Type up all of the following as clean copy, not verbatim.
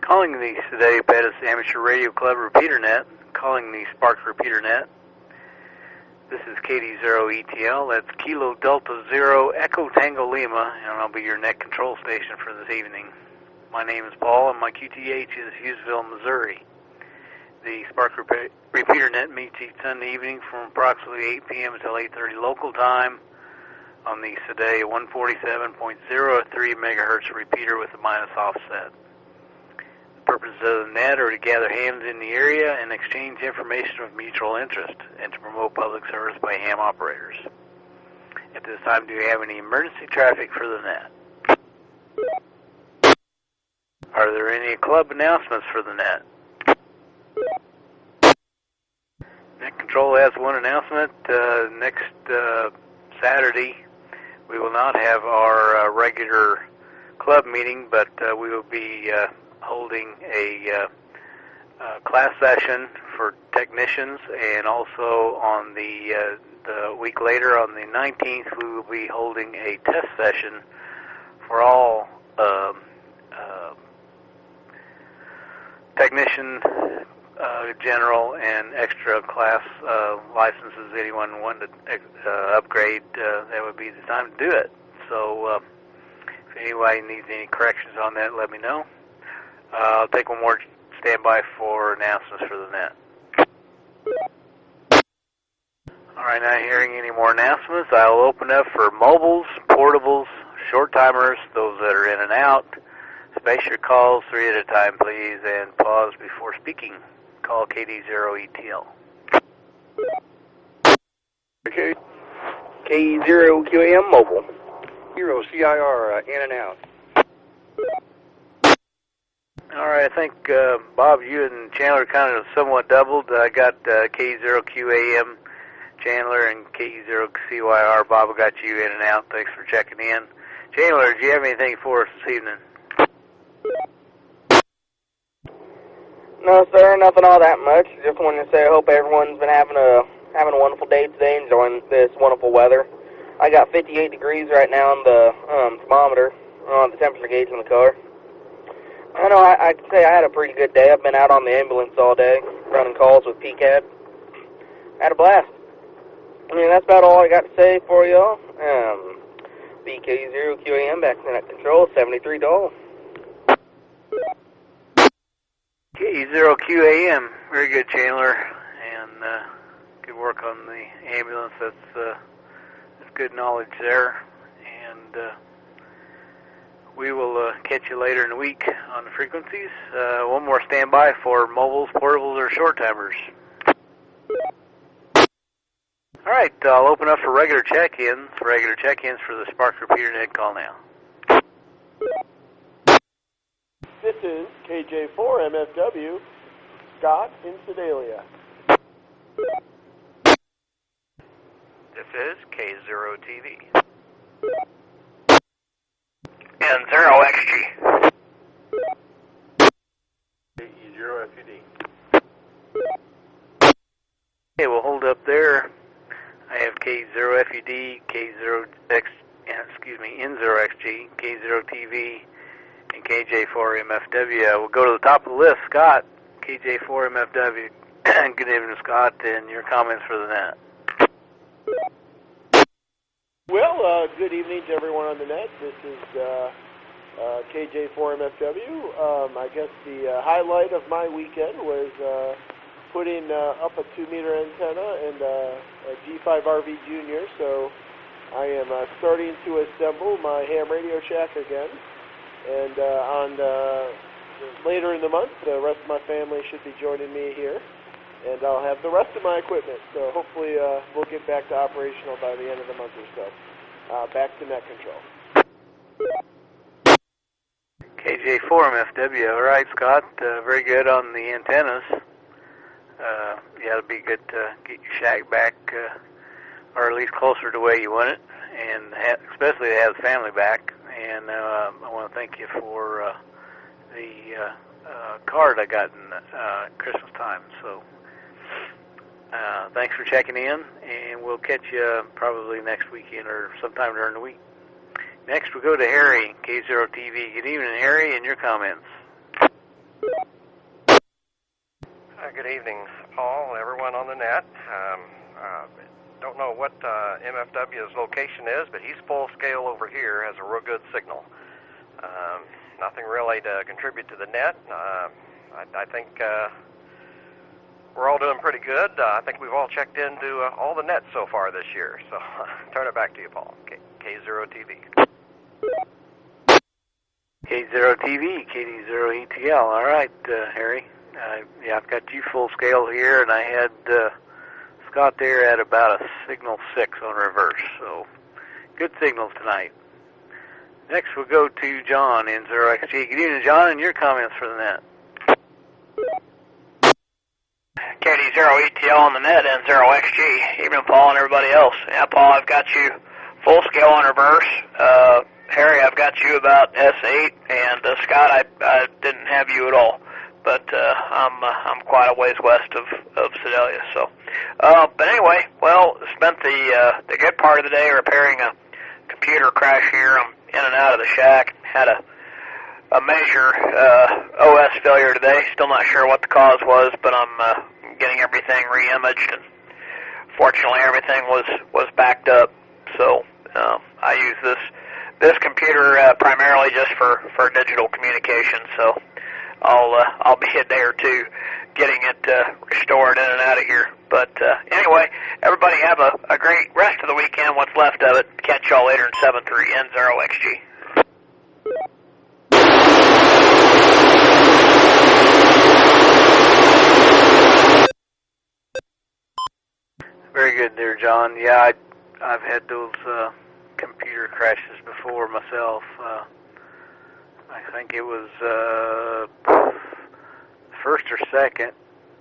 Calling the Sedalia Pettis Amateur Radio Club repeater net, calling the Sparks repeater net. This is KD0ETL, that's Kilo Delta Zero Echo Tango Lima, and I'll be your net control station for this evening. My name is Paul, and my QTH is Hughesville, Missouri. The Spark repeater net meets each Sunday evening from approximately 8 p.m. until 8:30 local time on the Sedalia 147.03 megahertz repeater with a minus offset. The purpose of the net are to gather hands in the area and exchange information of mutual interest and to promote public service by ham operators. At this time, do you have any emergency traffic for the net? Are there any club announcements for the net? Net Control has one announcement. Next Saturday, we will not have our regular club meeting, but we will be holding a class session for technicians, and also on the week later, on the 19th, we will be holding a test session for all technician, general, and extra class licenses. Anyone wanted to upgrade, that would be the time to do it. So if anybody needs any corrections on that, let me know. I'll take one more standby for announcements for the net. Alright, not hearing any more announcements. I'll open up for mobiles, portables, short timers, those that are in and out. Space your calls 3 at a time, please, and pause before speaking. Call KD0ETL. Okay. K0QAM mobile. 0 CIR in and out. All right, I think, Bob, you and Chandler kind of somewhat doubled. I got K0QAM Chandler and K0CYR. Bob, I got you in and out. Thanks for checking in. Chandler, do you have anything for us this evening? No, sir, nothing all that much. Just wanted to say I hope everyone's been having a wonderful day today, enjoying this wonderful weather. I got 58 degrees right now on the thermometer, on the temperature gauge in the car. I know I can say I had a pretty good day. I've been out on the ambulance all day, running calls with PCAD. Had a blast. I mean, that's about all I got to say for y'all. BK0QAM back to net control, 73 doll. K0QAM, very good, Chandler, and good work on the ambulance. That's good knowledge there, and we will catch you later in the week on the frequencies. One more standby for mobiles, portables, or short timers. All right, I'll open up for regular check-ins. Regular check-ins for the Spark repeater net call now. This is KJ4MFW, Scott in Sedalia. This is K0TV. And 0XG. KE0FUD. Okay, we'll hold up there. I have K0FUD, N0XG, K0TV, and KJ4MFW. We'll go to the top of the list. Scott, KJ4MFW. Good evening, Scott, and your comments for the net. Well, good evening to everyone on the net. This is KJ4MFW. I guess the highlight of my weekend was putting up a 2-meter antenna and a G5RV Junior, so I am starting to assemble my ham Radio shack again. And later in the month, the rest of my family should be joining me here, and I'll have the rest of my equipment. So hopefully we'll get back to operational by the end of the month or so. Back to net control. KJ4MFW. All right, Scott. Very good on the antennas. Yeah, it'll be good to get your shack back, or at least closer to where you want it, and especially to have the family back. And I want to thank you for the card I got in Christmas time. So thanks for checking in, and we'll catch you probably next weekend or sometime during the week. Next, we'll go to Harry, K0TV. Good evening, Harry, and your comments. Good evening, Paul, everyone on the net. Don't know what MFW's location is, but he's full scale over here, has a real good signal. Nothing really to contribute to the net. I think we're all doing pretty good. I think we've all checked into all the nets so far this year. So turn it back to you, Paul. K0TV. K0TV, KD0ETL. All right, Harry. Yeah, I've got you full scale here, and I had Scott there at about a signal 6 on reverse. So good signals tonight. Next we'll go to John in 0XG. Good evening, John, and your comments for the net. KD0ETL on the net and 0XG. Evening, Paul, and everybody else. Yeah, Paul, I've got you full scale on reverse. Harry, I've got you about S8, and Scott, I didn't have you at all. But I'm quite a ways west of Sedalia. So, but anyway, well, spent the good part of the day repairing a computer crash here. I'm in and out of the shack. Had a major OS failure today. Still not sure what the cause was, but I'm getting everything re-imaged, and fortunately everything was backed up. So I use this computer primarily just for digital communication. So I'll be a day or two getting it restored in and out of here. But anyway, everybody have a great rest of the weekend, what's left of it. Catch y'all later in 7-3 N0XG. Very good there, John. Yeah, I've had those computer crashes before myself. I think it was first or second,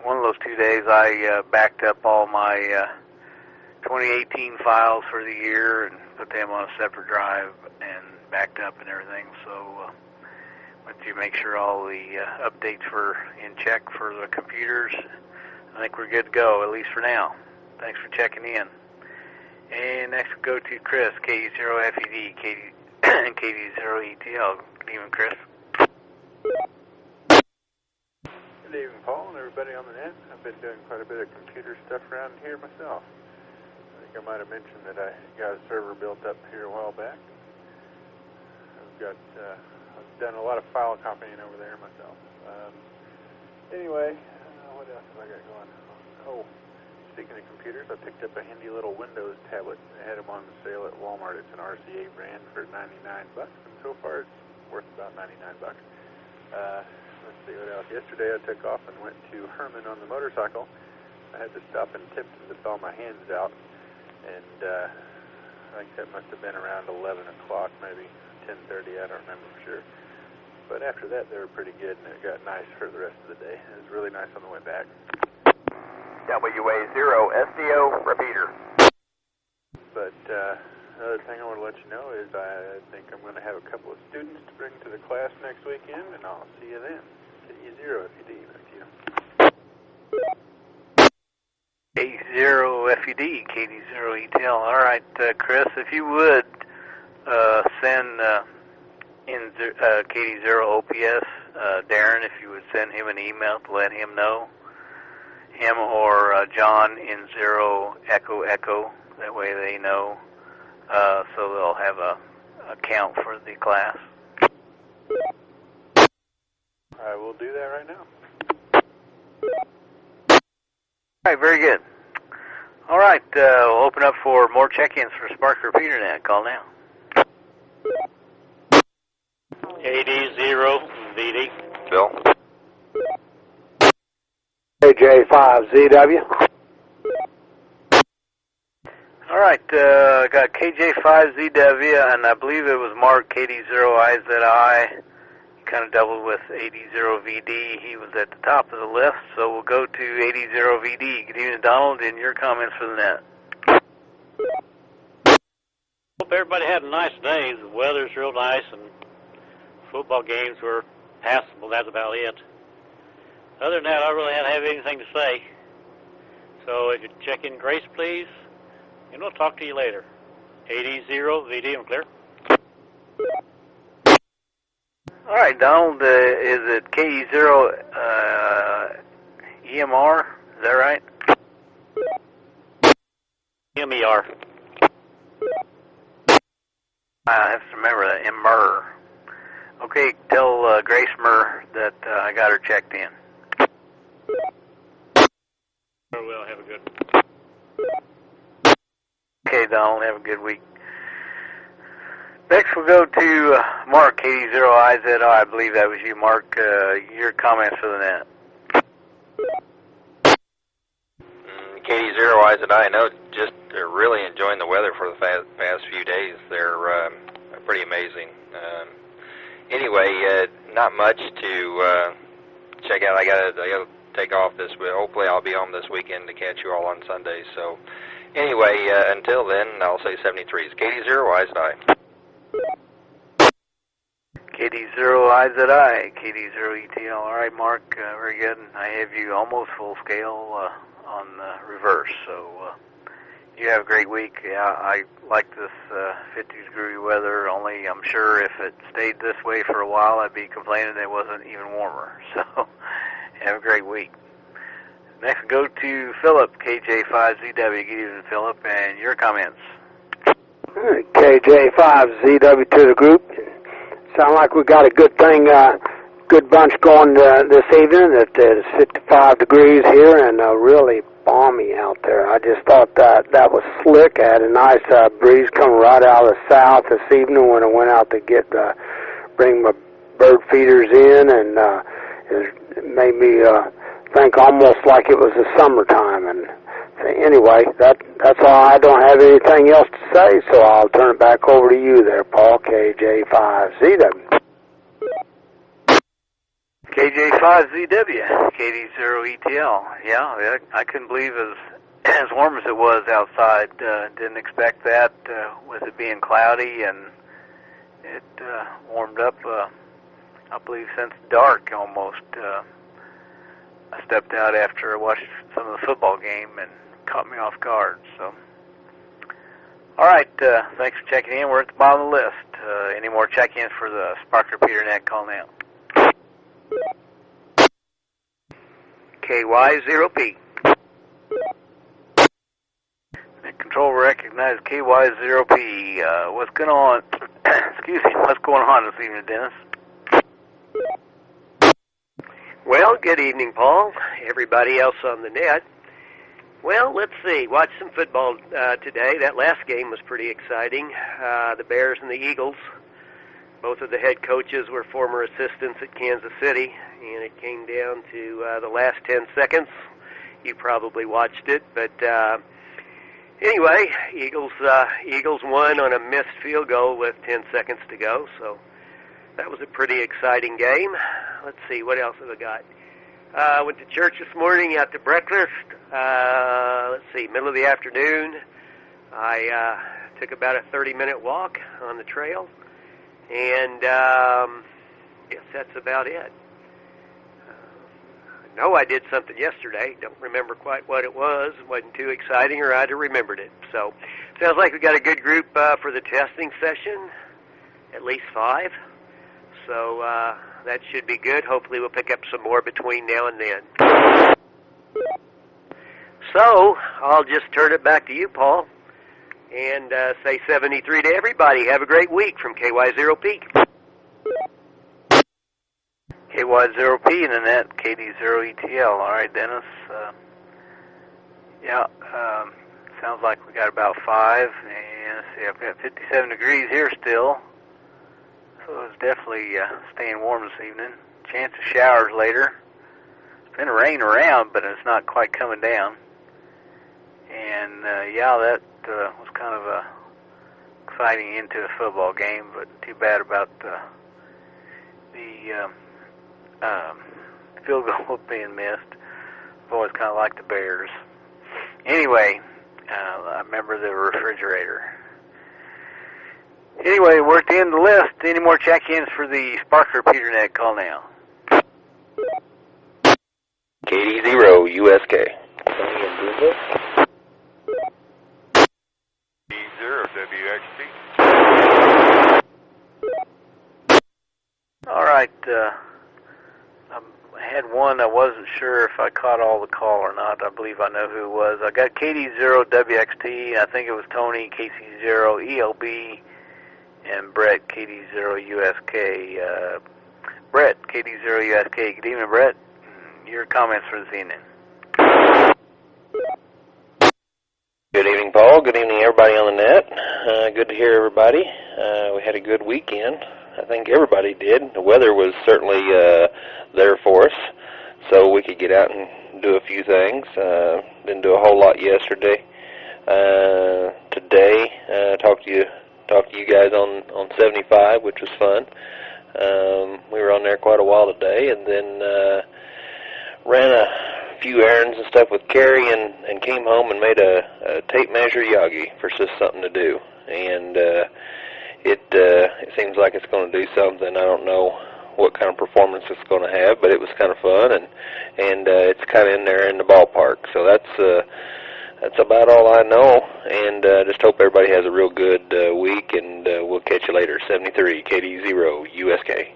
one of those 2 days, I backed up all my 2018 files for the year and put them on a separate drive and backed up and everything. So once you make sure all the updates were in check for the computers, I think we're good to go, at least for now. Thanks for checking in. And next we'll go to Chris, KD0FED, and KD0ETL. Good evening, Chris. Good evening, Paul, and everybody on the net. I've been doing quite a bit of computer stuff around here myself. I think I might have mentioned that I got a server built up here a while back. I've done a lot of file copying over there myself. Anyway, what else have I got going? Oh, speaking of computers, I picked up a handy little Windows tablet. I had them on sale at Walmart. It's an RCA brand for $99, and so far it's worth about $99. Let's see what else. Yesterday I took off and went to Herman on the motorcycle. I had to stop in Tipton to thaw my hands out, and I think that must have been around 11 o'clock, maybe 10:30. I don't remember for sure. But after that, they were pretty good, and it got nice for the rest of the day. It was really nice on the way back. WA0SDO repeater. But another thing I want to let you know is I think I'm going to have a couple of students to bring to the class next weekend, and I'll see you then. KD0FED, back to you. K0FED, KD0ETL. All right, Chris, if you would send in KD0OPS, Darren, if you would send him an email to let him know. Him or John in 0 Echo Echo. That way they know, so they'll have a count for the class. I will do that right now. All right, very good. All right, we'll open up for more check-ins for Spark Repeater Net. Call now. KD0VD. Bill. KJ5ZW. All right, got KJ5ZW, and I believe it was Mark KD0IZI. Kind of doubled with 80VD. He was at the top of the list, so we'll go to 80VD. Good evening, Donald, and your comments for the net. Hope everybody had a nice day. The weather's real nice, and football games were passable. That's about it. Other than that, I really don't have anything to say. So if you check in Grace, please, and we'll talk to you later. 80VD, I'm clear. All right, Donald, is it KD0 EMR? Is that right? MER. I have to remember that, MR. Okay, tell Grace Murr that I got her checked in. Oh, well, have a good. Okay, Donald, have a good week. Next, we'll go to Mark, KD0IZI. I believe that was you, Mark. Your comments for the net. KD0IZI, I know, just really enjoying the weather for the past few days. They're pretty amazing. Anyway, not much to check out. I gotta take off this week. Hopefully I'll be home this weekend to catch you all on Sunday. So anyway, until then, I'll say 73 is KD0IZI. KD0IZI, KD0ETL. All right, Mark, very good. I have you almost full scale on reverse, so you have a great week. Yeah, I like this 50-degree weather, only I'm sure if it stayed this way for a while, I'd be complaining it wasn't even warmer. So have a great week. Next, we'll go to Philip, KJ5ZW. Good evening, Philip, and your comments. KJ5ZW to the group. Sound like we got a good thing, good bunch going this evening. It is 55 degrees here and really balmy out there. I just thought that was slick. I had a nice breeze coming right out of the south this evening when I went out to bring my bird feeders in, and it made me think almost like it was the summertime. And anyway, that's all. I don't have anything else to say, so I'll turn it back over to you there, Paul, KJ5ZW. KJ5ZW, KD0ETL. Yeah, I couldn't believe as warm as it was outside. Didn't expect that with it being cloudy, and it warmed up, I believe, since dark almost. I stepped out after I watched some of the football game and caught me off guard. So, all right, thanks for checking in. We're at the bottom of the list. Any more check-ins for the Spark Repeater Net? Call now. KY0P. Control recognize KY0P. What's going on? Excuse me. What's going on this evening, Dennis? Well, good evening, Paul. Everybody else on the net. Well, let's see. Watched some football today. That last game was pretty exciting. The Bears and the Eagles. Both of the head coaches were former assistants at Kansas City, and it came down to the last 10 seconds. You probably watched it, but anyway, Eagles won on a missed field goal with 10 seconds to go, so that was a pretty exciting game. Let's see, what else have I got? Went to church this morning, out to breakfast. Let's see, middle of the afternoon, I took about a 30-minute walk on the trail. And guess that's about it. I know I did something yesterday. Don't remember quite what it was. It wasn't too exciting, or I'd have remembered it. So, sounds like we got a good group for the testing session, at least 5. So that should be good. Hopefully we'll pick up some more between now and then. So, I'll just turn it back to you, Paul. And say 73 to everybody. Have a great week from KY0P. KY0P in the net, KD0ETL. All right, Dennis. Sounds like we got about 5. And let's see, I've got 57 degrees here still. So it's definitely staying warm this evening. Chance of showers later. It's been raining around, but it's not quite coming down. And that was kind of a exciting into a football game, but too bad about the field goal being missed. I've always kind of liked the Bears. Anyway, I remember the refrigerator. Anyway, we're at the end of the list. Any more check-ins for the Spark Repeater Net? Call now. KD0 USK. WXT. All right, I had one I wasn't sure if I caught all the call or not. I believe I know who it was. I got KD0WXT, I think it was Tony, KC0ELB, and Brett, KD0USK. Brett, KD0USK. Good evening, Brett. Your comments for this evening. Good evening, Paul. Good evening, everybody on the net. Good to hear everybody. We had a good weekend. I think everybody did. The weather was certainly there for us, so we could get out and do a few things. Didn't do a whole lot yesterday. Today, talked to you guys on 75, which was fun. We were on there quite a while today, and then ran a few errands and stuff with Carrie, and came home and made a tape measure Yagi for just something to do. And it seems like it's going to do something. I don't know what kind of performance it's going to have, but it was kind of fun, and it's kind of in there in the ballpark. So that's about all I know, and just hope everybody has a real good week, and we'll catch you later. 73 KD0USK.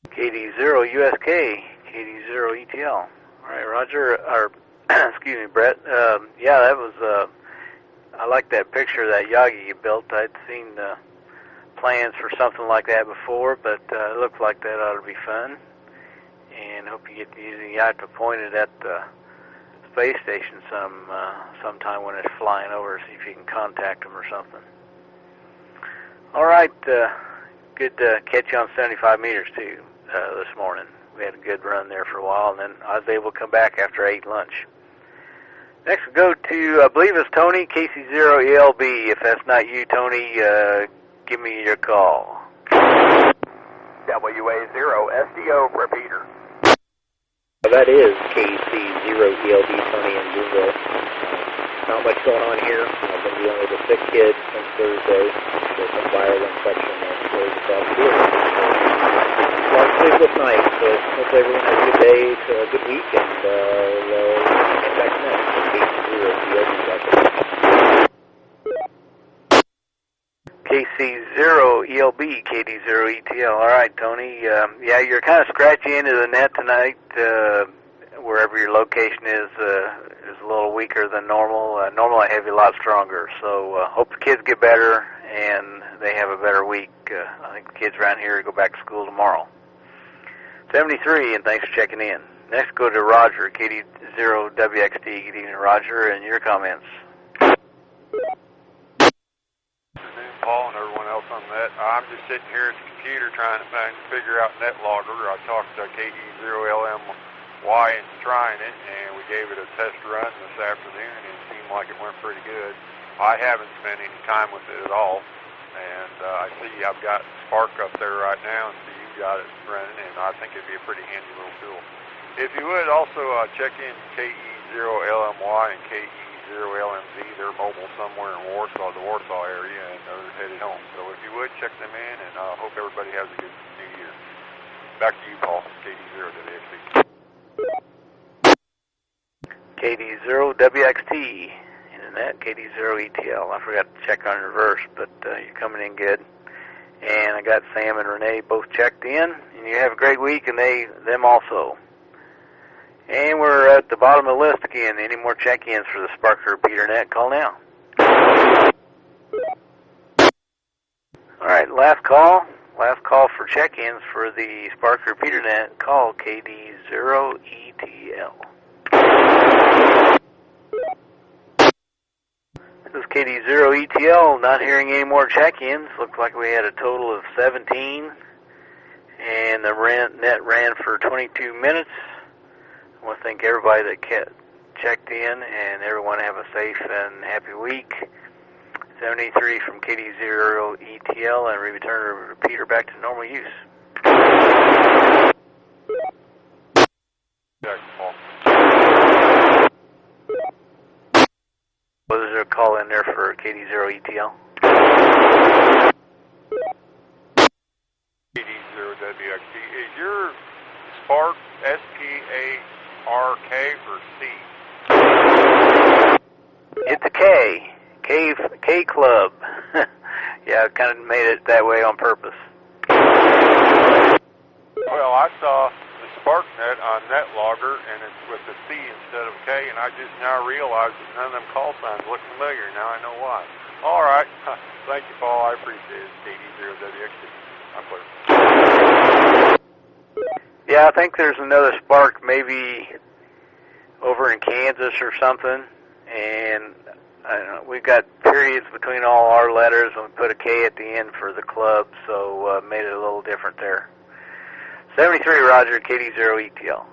KD0USK, KD0ETL. All right, Roger, or excuse me, Brett. Yeah, that was. I like that picture of that Yagi you built. I'd seen plans for something like that before, but it looked like that ought to be fun. And hope you get to use it. You have to point it at the space station sometime when it's flying over, see if you can contact them or something. All right, good to catch you on 75 meters too this morning. We had a good run there for a while, and then I was able to come back after I ate lunch. Next we'll go to, I believe it's Tony, KC0ELB. If that's not you, Tony, give me your call. WA0SDO repeater. That is KC0ELB, Tony in Boonville. Not much going on here. I've been dealing with a sick kid since Thursday with a viral infection and flu across the board. A lot of sleepless nights, so hopefully everyone has a good day, a good week, and we'll get back next. KC0ELB, KD0ETL. All right, Tony. Yeah, you're kind of scratchy into the net tonight. Wherever your location is a little weaker than normal. Normally I have you a lot stronger. So hope the kids get better and they have a better week. I think the kids around here go back to school tomorrow. 73, and thanks for checking in. Next, go to Roger, KD0WXT. Good evening, Roger, and your comments. Paul and everyone else on that. I'm just sitting here at the computer trying to figure out NetLogger. I talked to KD0LMY and trying it, and we gave it a test run this afternoon, and it seemed like it went pretty good. I haven't spent any time with it at all, and I see I've got Spark up there right now, and see you've got it running, and I think it'd be a pretty handy little tool. If you would also check in KE0LMY and KE0LMZ, they're mobile somewhere in Warsaw, the Warsaw area, and they're headed home. So if you would, check them in, and I hope everybody has a good New Year. Back to you, Paul, KD0WXT. KD0WXT, Internet, KD0ETL. I forgot to check on reverse, but you're coming in good. And I got Sam and Renee both checked in, and you have a great week, and them also. And we're at the bottom of the list again. Any more check-ins for the Sparker Repeater Net? Call now. All right, last call. Last call for check-ins for the Sparker Repeater Net. Call KD0ETL. This is KD0ETL. Not hearing any more check-ins. Looks like we had a total of 17. And the net ran for 22 minutes. I want to thank everybody that checked in, and everyone have a safe and happy week. 73 from KD0ETL, and we return the repeater back to normal use. Was there a call in there for KD0ETL? KD0WXT. Is your Spark SPARK or C? It's a K. K Club. Yeah, I kind of made it that way on purpose. Well, I saw the SparkNet on NetLogger, and it's with a C instead of K, and I just now realized that none of them call signs look familiar. Now I know why. All right. Thank you, Paul. I appreciate it. KD0WXT. I'm clear. Yeah, I think there's another Spark maybe over in Kansas or something, and I don't know, we've got periods between all our letters, and we put a K at the end for the club, so made it a little different there. 73, Roger, KD0 ETL.